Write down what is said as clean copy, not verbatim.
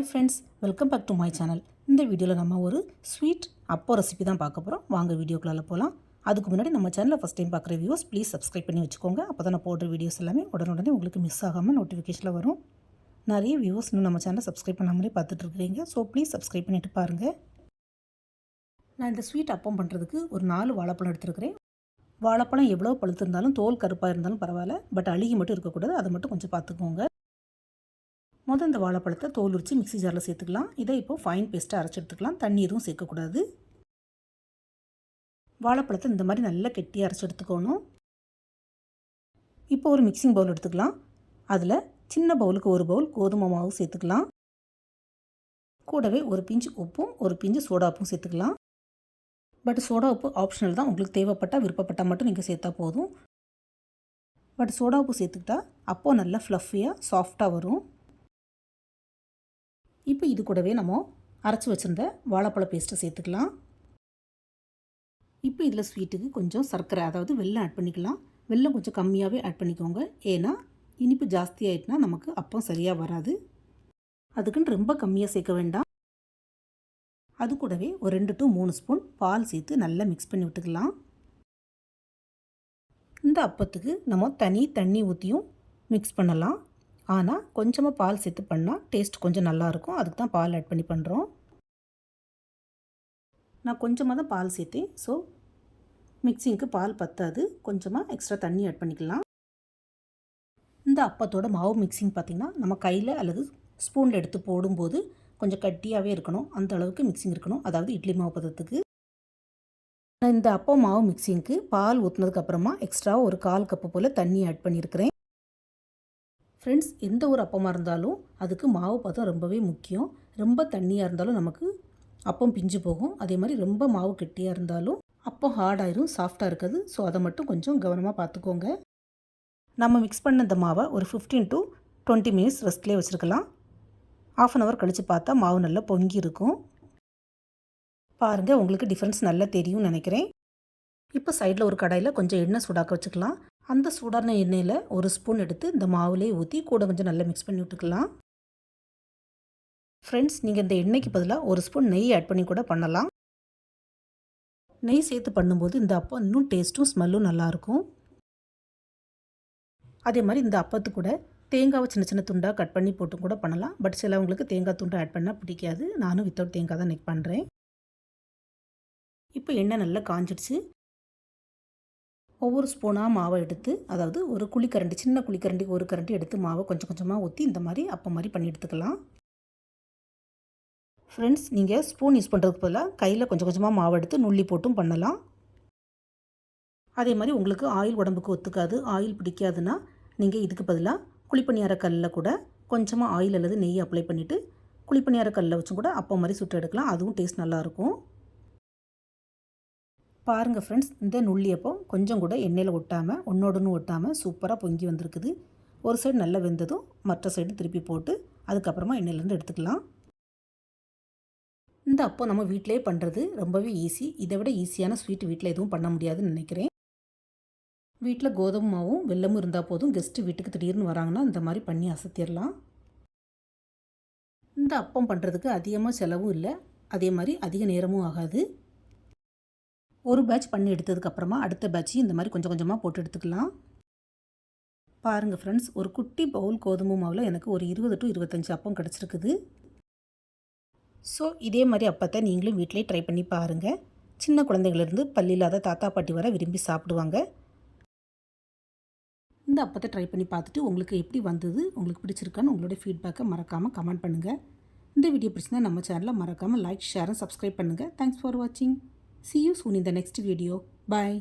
Friends, welcome back to my channel. இந்த வீடியோவில் நம்ம ஒரு ஸ்வீட் அப்போ ரெசிபி தான் பார்க்க போகிறோம். வாங்க வீடியோக்குள்ளே போகலாம். அதுக்கு முன்னாடி நம்ம சேனலை ஃபஸ்ட் டைம் பார்க்குற வியூவர்ஸ் ப்ளீஸ் சப்ஸ்கிரைப் பண்ணி வச்சுக்கோங்க. அப்போ தான் நான் போடுற வீடியோஸ் எல்லாமே உடனே உங்களுக்கு மிஸ் ஆகாமல் நோட்டிஃபிகேஷனில் வரும். நிறைய வியூவர்ஸ் இன்னும் நம்ம சேனலை சப்ஸ்கிரைப் பண்ணாமலே பார்த்துட்ருக்கிறீங்க. ஸோ ப்ளீஸ் சப்ஸ்கிரைப் பண்ணிவிட்டு பாருங்கள். நான் இந்த ஸ்வீட் அப்பம் பண்ணுறதுக்கு ஒரு 4 வாழைப்பழம் எடுத்துருக்கிறேன். வாழைப்பழம் எவ்வளோ பழுத்து இருந்தாலும் தோல் கருப்பாக இருந்தாலும் பரவாயில்ல, பட் அழுகி மட்டும் இருக்கக்கூடாது. அதை மட்டும் கொஞ்சம் பார்த்துக்கோங்க. இந்த வாழைப்பழத்தை தோல் உரித்து மிக்ஸி ஜாரில் சேர்த்துக்கலாம். இதை இப்போது ஃபைன் பேஸ்ட்டாக அரைச்சி எடுத்துக்கலாம். தண்ணி எதுவும் சேர்க்கக்கூடாது. வாழைப்பழத்தை இந்த மாதிரி நல்லா கெட்டியாக அரைச்சி எடுத்துக்கணும். இப்போ ஒரு மிக்சிங் பவுல் எடுத்துக்கலாம். அதில் சின்ன பவுலுக்கு ஒரு பவுல் கோதுமை மாவு சேர்த்துக்கலாம். கூடவே ஒரு பிஞ்சு உப்பும் ஒரு பிஞ்சு சோடா உப்பும் சேர்த்துக்கலாம். பட் சோடா உப்பு ஆப்ஷனல் தான். உங்களுக்கு தேவைப்பட்டால் விருப்பப்பட்டால் மட்டும் நீங்கள் சேர்த்தா போதும். பட் சோடா உப்பு சேர்த்துக்கிட்டா அப்போ நல்லா ஃப்ளஃபியாக சாஃப்டாக வரும். இப்போ இது கூடவே நம்ம அரைச்சி வச்சுருந்த வாழைப்பழ பேஸ்ட்டை சேர்த்துக்கலாம். இப்போ இதில் ஸ்வீட்டுக்கு கொஞ்சம் சர்க்கரை, அதாவது வெல்லம் ஆட் பண்ணிக்கலாம். வெல்லம் கொஞ்சம் கம்மியாகவே ஆட் பண்ணிக்கோங்க. ஏன்னா இனிப்பு ஜாஸ்தி ஆகிட்டுனா நமக்கு அப்பம் சரியாக வராது. அதுக்குன்னு ரொம்ப கம்மியாக சேர்க்க வேண்டாம். அது கூடவே ஒரு 2 to 3 ஸ்பூன் பால் சேர்த்து நல்லா மிக்ஸ் பண்ணி விட்டுக்கலாம். இந்த அப்பத்துக்கு நம்ம தண்ணி ஊற்றியும் மிக்ஸ் பண்ணலாம். ஆனால் கொஞ்சமாக பால் சேர்த்து பண்ணால் டேஸ்ட் கொஞ்சம் நல்லாயிருக்கும். அதுக்கு தான் பால் ஆட் பண்ணி பண்ணுறோம். நான் கொஞ்சமாக தான் பால் சேர்த்தேன். ஸோ மிக்சிங்க்கு பால் பத்தாது. கொஞ்சமாக எக்ஸ்ட்ரா தண்ணி ஆட் பண்ணிக்கலாம். இந்த அப்பத்தோட மாவு மிக்சிங் பார்த்திங்கன்னா நம்ம கையில் அல்லது ஸ்பூனில் எடுத்து போடும்போது கொஞ்சம் கட்டியாகவே இருக்கணும். அந்த அளவுக்கு மிக்சிங் இருக்கணும். அதாவது இட்லி மாவு பதத்துக்கு. நான் இந்த அப்பம் மாவு மிக்சிங்க்கு பால் ஊற்றுனதுக்கப்புறமா எக்ஸ்ட்ரா ஒரு 1/4 கப்பு போல் தண்ணி ஆட் பண்ணியிருக்கிறேன். ஃப்ரெண்ட்ஸ், எந்த ஒரு அப்பமாக இருந்தாலும் அதுக்கு மாவு பதம் ரொம்பவே முக்கியம். ரொம்ப தண்ணியாக இருந்தாலும் நமக்கு அப்பம் பிஞ்சு போகும். அதே மாதிரி ரொம்ப மாவு கெட்டியாக இருந்தாலும் அப்பம் ஹார்டாயிரும், சாஃப்டாக இருக்காது. ஸோ அதை மட்டும் கொஞ்சம் கவனமாக பார்த்துக்கோங்க. நம்ம மிக்ஸ் பண்ண இந்த மாவை ஒரு 15 to 20 மினிட்ஸ் ரெஸ்ட்லேயே வச்சுருக்கலாம். 1/2 hour கழித்து பார்த்தா மாவு நல்லா பொங்கி இருக்கும். பாருங்கள், உங்களுக்கு டிஃப்ரென்ஸ் நல்லா தெரியும்னு நினைக்கிறேன். இப்போ சைடில் ஒரு கடாயில் கொஞ்சம் எண்ணெய் சூடாக்க வச்சுக்கலாம். அந்த சூடான எண்ணெயில் ஒரு ஸ்பூன் எடுத்து இந்த மாவுலேயே ஊற்றி கூட கொஞ்சம் நல்லா மிக்ஸ் பண்ணி விட்டுக்கலாம். ஃப்ரெண்ட்ஸ், நீங்கள் இந்த எண்ணெய்க்கு பதிலாக ஒரு ஸ்பூன் நெய் ஆட் பண்ணி கூட பண்ணலாம். நெய் சேர்த்து பண்ணும்போது இந்த அப்பம் இன்னும் டேஸ்ட்டும் ஸ்மெல்லும் நல்லாயிருக்கும். அதே மாதிரி இந்த அப்பத்து கூட தேங்காவை சின்ன சின்ன துண்டாக கட் பண்ணி போட்டு கூட பண்ணலாம். பட் சிலவங்களுக்கு தேங்காய் துண்டை ஆட் பண்ணால் பிடிக்காது. நானும் வித்தவுட் தேங்காய் தான் நெக் பண்ணுறேன். இப்போ எண்ணெய் நல்லா காஞ்சிடுச்சு. ஒவ்வொரு ஸ்பூனாக மாவை எடுத்து, அதாவது ஒரு குழிக்கரண்டி, சின்ன குழிக்கரண்டிக்கு ஒரு கரண்டி எடுத்து மாவை கொஞ்சம் கொஞ்சமாக ஊற்றி இந்த மாதிரி அப்பம் மாதிரி பண்ணி எடுத்துக்கலாம். ஃப்ரெண்ட்ஸ், நீங்கள் ஸ்பூன் யூஸ் பண்ணுறதுக்கு பதிலாக கையில் கொஞ்சம் கொஞ்சமாக மாவு எடுத்து நுள்ளி போட்டும் பண்ணலாம். அதே மாதிரி உங்களுக்கு ஆயில் உடம்புக்கு ஒத்துக்காது, ஆயில் பிடிக்காதுன்னா நீங்கள் இதுக்கு பதிலாக குழிப்பணியார கல்லில் கூட கொஞ்சமாக ஆயில் அல்லது நெய் அப்ளை பண்ணிவிட்டு குழிப்பணியார கல்லில் வச்சும் கூட அப்பம் மாதிரி சுட்டு எடுக்கலாம். அதுவும் டேஸ்ட் நல்லாயிருக்கும். பாருங்கள் ஃப்ரெண்ட்ஸ், இந்த நுள்ளியப்பம் கொஞ்சம் கூட எண்ணெயில் ஒட்டாமல் ஒன்றோடன்னு ஒட்டாமல் சூப்பராக பொங்கி வந்திருக்குது. ஒரு சைடு நல்லா வெந்ததும் மற்ற சைடு திருப்பி போட்டு அதுக்கப்புறமா எண்ணெயிலேருந்து எடுத்துக்கலாம். இந்த அப்பம் நம்ம வீட்டிலே பண்ணுறது ரொம்பவே ஈஸி. இதை விட ஈஸியான ஸ்வீட் வீட்டில் எதுவும் பண்ண முடியாதுன்னு நினைக்கிறேன். வீட்டில் கோதுமை மாவும் வெல்லமும் இருந்தால் போதும். கெஸ்ட்டு வீட்டுக்கு திடீர்னு வராங்கன்னா இந்த மாதிரி பண்ணி அசத்திடலாம். இந்த அப்பம் பண்ணுறதுக்கு அதிகமாக செலவும் இல்லை, அதே மாதிரி அதிக நேரமும் ஆகாது. ஒரு பேட்ச் பண்ணி எடுத்ததுக்கப்புறமா அடுத்த பேட்சையும் இந்த மாதிரி கொஞ்சம் கொஞ்சமாக போட்டு எடுத்துக்கலாம். பாருங்கள் ஃப்ரெண்ட்ஸ், ஒரு குட்டி பவுல் கோதுமை மாவில் எனக்கு ஒரு 20 to 25 அப்பம் கிடச்சிருக்குது. ஸோ இதே மாதிரி அப்பத்தை நீங்களும் வீட்டிலே ட்ரை பண்ணி பாருங்கள். சின்ன குழந்தைகளிருந்து பல்லில்லாத தாத்தா பாட்டி வர விரும்பி சாப்பிடுவாங்க. இந்த அப்பத்தை ட்ரை பண்ணி பார்த்துட்டு உங்களுக்கு எப்படி வந்தது, உங்களுக்கு பிடிச்சிருக்கான்னு உங்களுடைய ஃபீட்பேக்கை மறக்காமல் கமெண்ட் பண்ணுங்கள். இந்த வீடியோ பிடிச்சிருந்தா நம்ம சேனலை மறக்காமல் லைக், ஷேர் அண்ட் சப்ஸ்கிரைப் பண்ணுங்கள். தேங்க்ஸ் ஃபார் வாட்சிங். See you soon in the next video. Bye.